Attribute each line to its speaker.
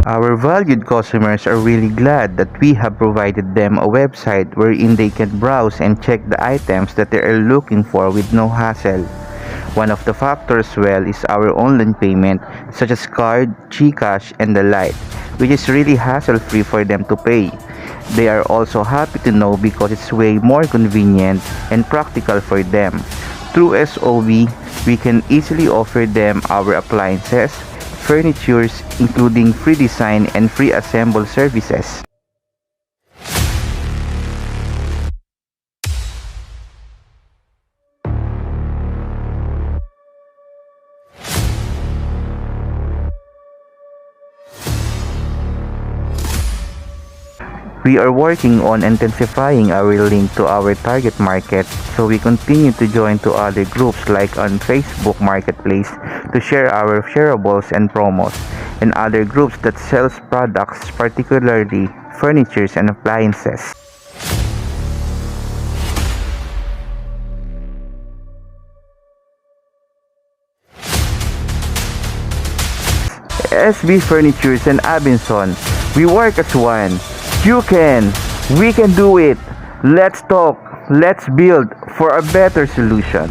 Speaker 1: Our valued customers are really glad that we have provided them a website wherein they can browse and check the items that they are looking for with no hassle. One of the factors is our online payment such as card, GCash, and the like, which is really hassle-free for them to pay. They are also happy to know because it's way more convenient and practical for them. Through SOB, we can easily offer them our appliances, furnitures, including free design and free assemble services. We are working on intensifying our link to our target market, so we continue to join to other groups like on Facebook Marketplace to share our shareables and promos, and other groups that sells products, particularly furnitures and appliances. SB Furnitures and Abinson, we work as one. You can, we can do it. Let's talk, let's build for a better solution.